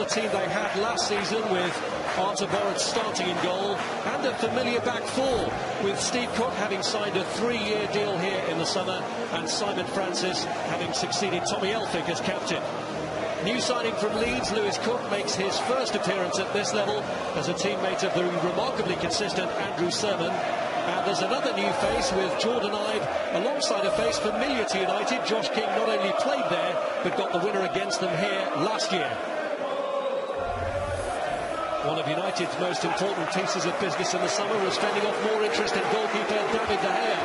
team they had last season, with Artur Boruc starting in goal, and a familiar back four, with Steve Cook having signed a 3-year deal here in the summer, and Simon Francis having succeeded Tommy Elphick as captain. New signing from Leeds, Lewis Cook, makes his first appearance at this level as a teammate of the remarkably consistent Andrew Sermon. And there's another new face with Jordan Ibe alongside a face familiar to United. Josh King not only played there, but got the winner against them here last year. One of United's most important pieces of business in the summer was fending off more interest in goalkeeper David De Gea.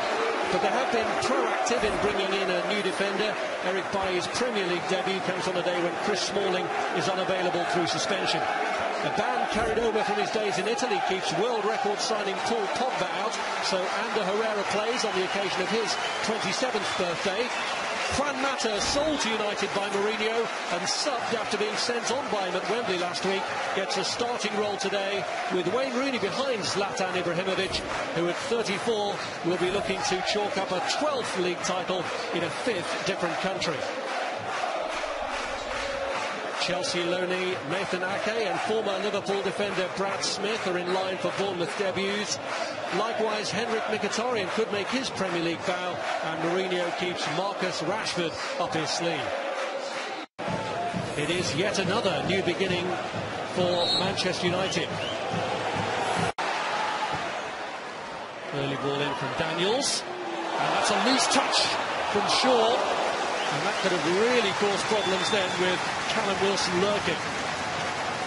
But they have been proactive in bringing in a new defender. Eric Bailly's Premier League debut comes on a day when Chris Smalling is unavailable through suspension. A ban carried over from his days in Italy keeps world record signing Paul Pogba out, so Ander Herrera plays on the occasion of his 27th birthday. Juan Mata, sold to United by Mourinho and subbed after being sent on by him at Wembley last week, gets a starting role today, with Wayne Rooney behind Zlatan Ibrahimovic, who at 34 will be looking to chalk up a 12th league title in a 5th different country. Chelsea loanee Nathan Ake and former Liverpool defender Brad Smith are in line for Bournemouth debuts. Likewise, Henrik Mkhitaryan could make his Premier League bow, and Mourinho keeps Marcus Rashford up his sleeve. It is yet another new beginning for Manchester United. Early ball in from Daniels, and that's a loose touch from Shaw. And that could have really caused problems then with Callum Wilson lurking.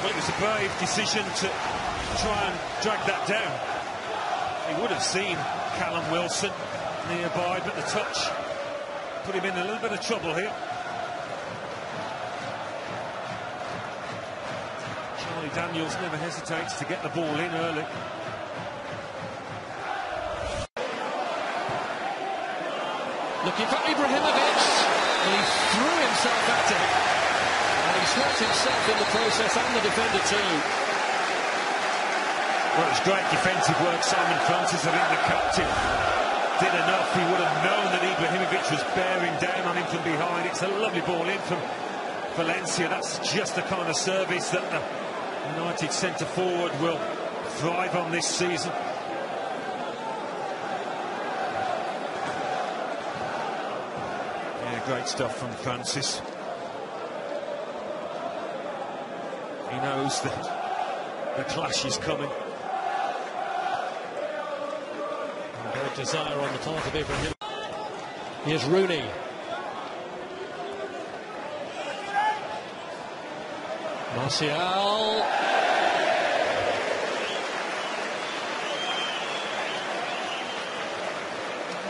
Well, it was a brave decision to try and drag that down. He would have seen Callum Wilson nearby, but the touch put him in a little bit of trouble here. Charlie Daniels never hesitates to get the ball in early. Looking for Ibrahimovic. And he threw himself at him, and he's hurt himself in the process, and the defender too. Well, it was great defensive work. Simon Francis, I think the captain, did enough. He would have known that Ibrahimovic was bearing down on him from behind. It's a lovely ball in from Valencia. That's just the kind of service that the United centre-forward will thrive on this season. Great stuff from Francis. He knows that the clash is coming. And great desire on the part of Ibrahim. Here's Rooney. Martial.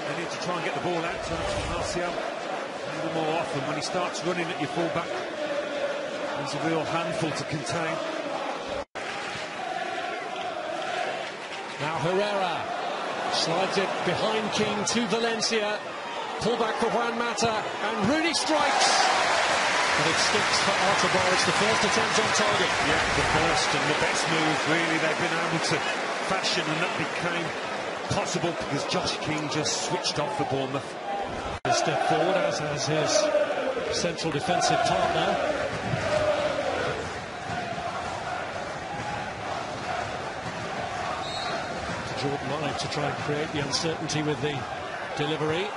They need to try and get the ball out to Martial a little more often. When he starts running at your full-back, he's a real handful to contain. Now Herrera slides it behind King to Valencia. Pull back for Juan Mata, and Rooney strikes. But it sticks for Artur Boruc, the first attempt on target. Yeah, the first and the best move, really, they've been able to fashion, and that became possible because Josh King just switched off for Bournemouth. A step forward, as has his central defensive partner. To Jordan Ibe to try and create the uncertainty with the delivery.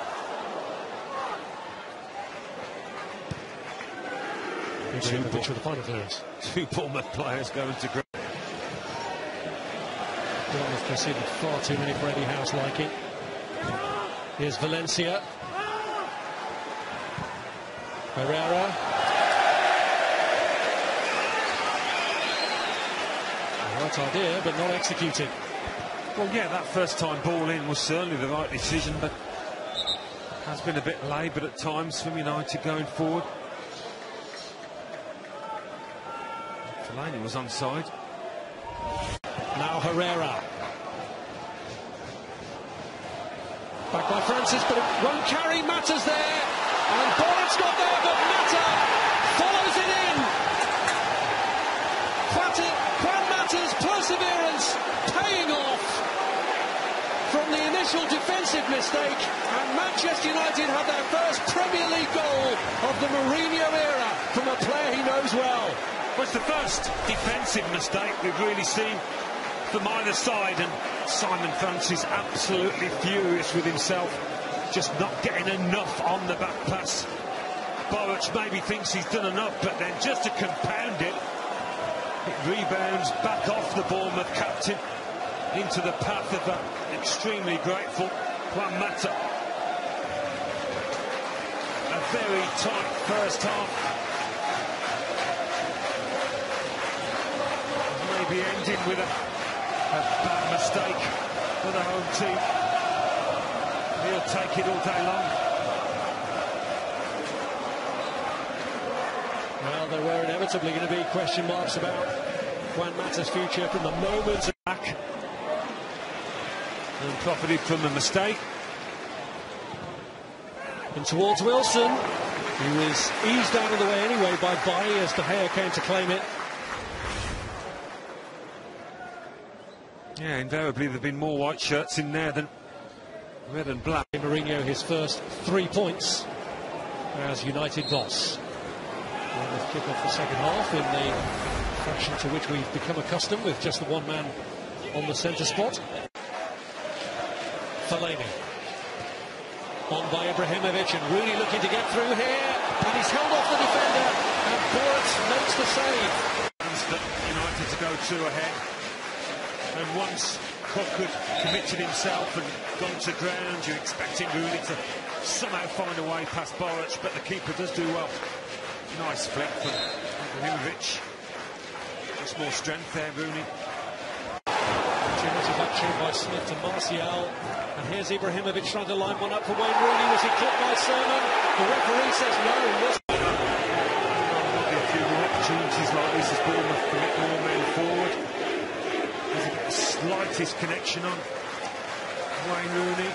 Ibrahimovic with the final clearance. Two Bournemouth players going to ground. Bournemouth conceded far too many for Eddie Howe's liking. Here's Valencia. Herrera. The right idea, but not executed. Well, yeah, that first time ball in was certainly the right decision, but has been a bit laboured at times from United going forward. Fellaini was onside. Now Herrera. Back by Francis, but it won't carry. Mata's there. And Boric's got there, but Mata follows it in. Juan Mata's perseverance paying off from the initial defensive mistake, and Manchester United have their first Premier League goal of the Mourinho era from a player he knows well. Well, it's the first defensive mistake we've really seen from either side, and Simon Francis absolutely furious with himself, just not getting enough on the back pass. Boruc maybe thinks he's done enough, but then just to compound it, it rebounds back off the Bournemouth captain into the path of that extremely grateful Juan Mata. A very tight first half, maybe ending with a bad mistake for the home team. He'll take it all day long. Well, there were inevitably going to be question marks about Juan Mata's future from the moment back, and profited from a mistake. And towards Wilson, he was eased out of the way anyway by Bailly as De Gea came to claim it. Yeah, invariably there have been more white shirts in there than red and black. Mourinho his first 3 points as United boss. Bournemouth kick off the second half in the fashion to which we've become accustomed, with just the one man on the centre spot. Fellaini on by Ibrahimovic, and Rooney looking to get through here, and he's held off the defender, and Bournemouth makes the save. That United to go 2 ahead. And once Cook had committed himself and gone to ground, you're expecting Rooney to somehow find a way past Boruc, but the keeper does do well. Nice flick from Ibrahimovic. Just more strength there, Rooney. Opportunity back through by Smith to Martial, and here's Ibrahimovic trying to line one up for Wayne Rooney. Was he clipped by Sermon? The referee says no. There'll be a few more opportunities like this as Bournemouth commit more men forward. Doesn't get the slightest connection on Wayne Rooney.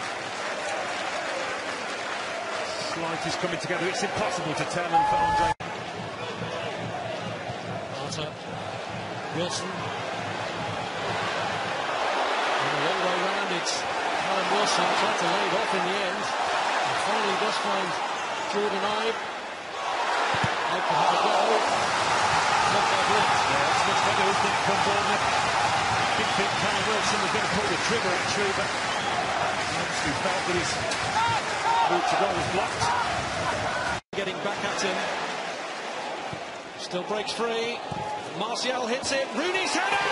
Slightest coming together. It's impossible to tell them for Andre. Arthur Wilson. And a long way round, it's Callum Wilson tried to lay it off in the end, and finally does find Jordan Ibe. Hope to have a go. Not by Blitz. Yeah, it's much better, isn't it, from Bournemouth? Didn't think Callum Wilson was going to pull the trigger actually, but obviously felt that his route to goal was blocked. Getting back at him. Still breaks free. Martial hits it. Rooney's header!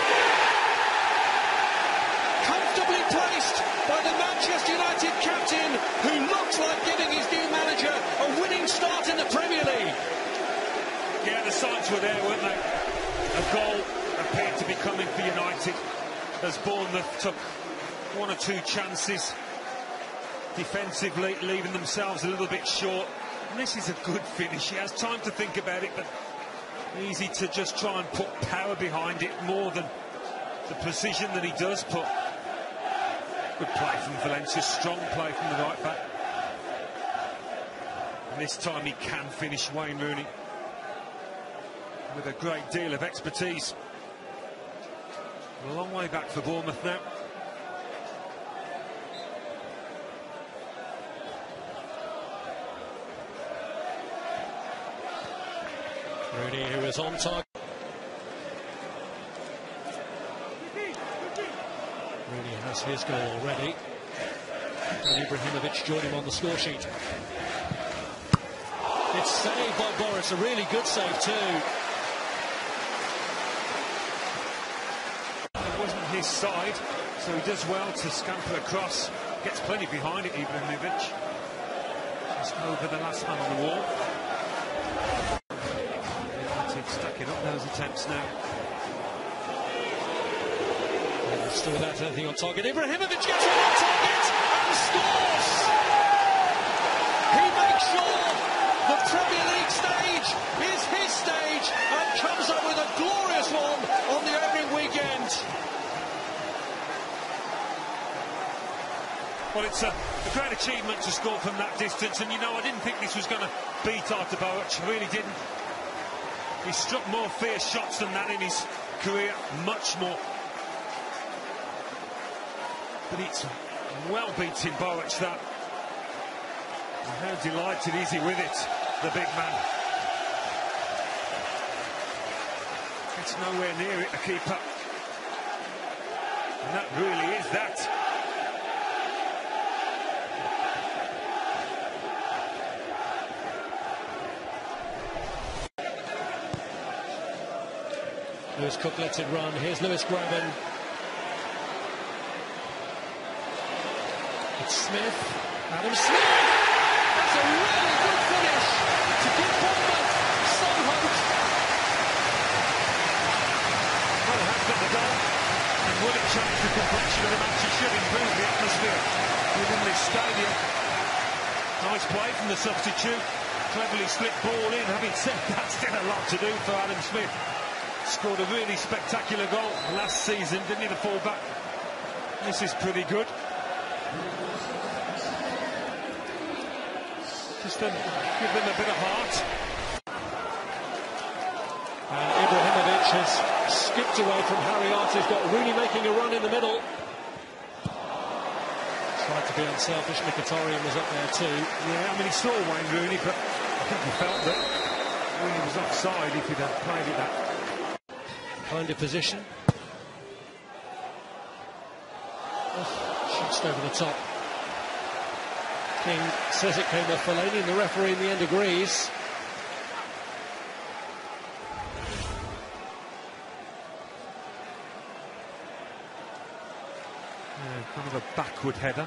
Comfortably placed by the Manchester United captain, who looks like giving his new manager a winning start in the Premier League. Yeah, the signs were there, weren't they? A goal appeared to be coming for United as Bournemouth took 1 or 2 chances defensively, leaving themselves a little bit short. And this is a good finish. He has time to think about it, but easy to just try and put power behind it more than the precision that he does put. Good play from Valencia, strong play from the right back. And this time he can finish, Wayne Rooney, with a great deal of expertise. A long way back for Bournemouth now. Rooney, who is on target. Rooney has his goal already, and Ibrahimovic joined him on the score sheet. It's saved by Boris, a really good save too. It wasn't his side, so he does well to scamper across. Gets plenty behind it, Ibrahimovic. Just over the last man on the wall. Stacking up those attempts now. Still without anything on target. Ibrahimovic gets one on target and scores! He makes sure the Premier League stage is his stage and comes up with a glorious one on the opening weekend. Well, it's a great achievement to score from that distance, and you know, I didn't think this was going to beat Artur Boruc. I really didn't. He struck more fierce shots than that in his career, much more. But it's well beating Boruc, that. And how delighted is he with it, the big man. It's nowhere near it, a keeper. And that really is that. Lewis Cook lets it run. Here's Lewis grabbing. It's Smith. Adam Smith! That's a really good finish to give Bournemouth some hope. Well, it has got the goal. And will it change the complexion of the match? It should improve the atmosphere within this stadium. Nice play from the substitute. Cleverly slipped ball in. Having said that, still a lot to do for Adam Smith. Scored a really spectacular goal last season, didn't he, the full-back? This is pretty good. Just to give them a bit of heart. And Ibrahimovic has skipped away from Harriott, who's got Rooney making a run in the middle. Tried to be unselfish. Mkhitaryan was up there too. Yeah, I mean, he saw Wayne Rooney, but I think he felt that Rooney was offside if he'd have played it that kind of position. Shoots over the top. King says it came off Fellaini, and the referee in the end agrees. Yeah, kind of a backward header.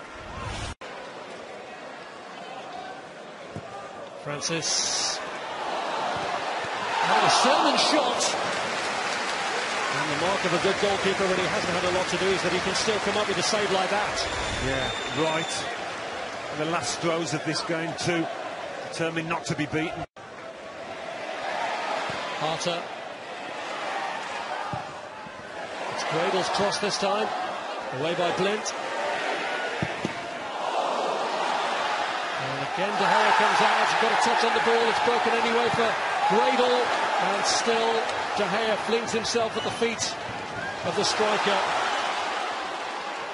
Francis. Oh, a Selman shot. And the mark of a good goalkeeper when he hasn't had a lot to do is that he can still come up with a save like that. Yeah, right. The last throws of this game too, determined not to be beaten. Harter. It's Gradle's cross this time. Away by Blint. And again De Gea comes out. He's got a touch on the ball. It's broken anyway for Gradle. And still De Gea flings himself at the feet of the striker.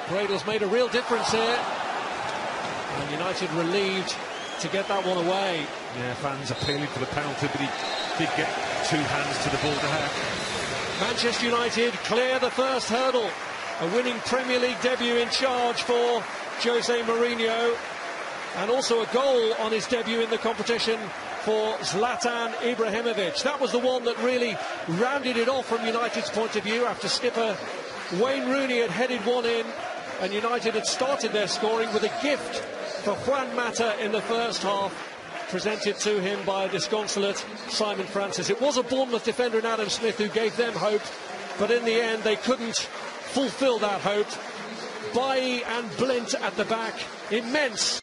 Gradle's made a real difference here. And United relieved to get that one away. Yeah, fans appealing for the penalty, but he did get two hands to the ball. De Gea. Manchester United clear the first hurdle. A winning Premier League debut in charge for Jose Mourinho. And also a goal on his debut in the competition for Zlatan Ibrahimovic. That was the one that really rounded it off from United's point of view after skipper Wayne Rooney had headed one in, and United had started their scoring with a gift for Juan Mata in the first half, presented to him by a disconsolate Simon Francis. It was a Bournemouth defender in Adam Smith who gave them hope, but in the end they couldn't fulfil that hope. Bailly and Blint at the back, immense.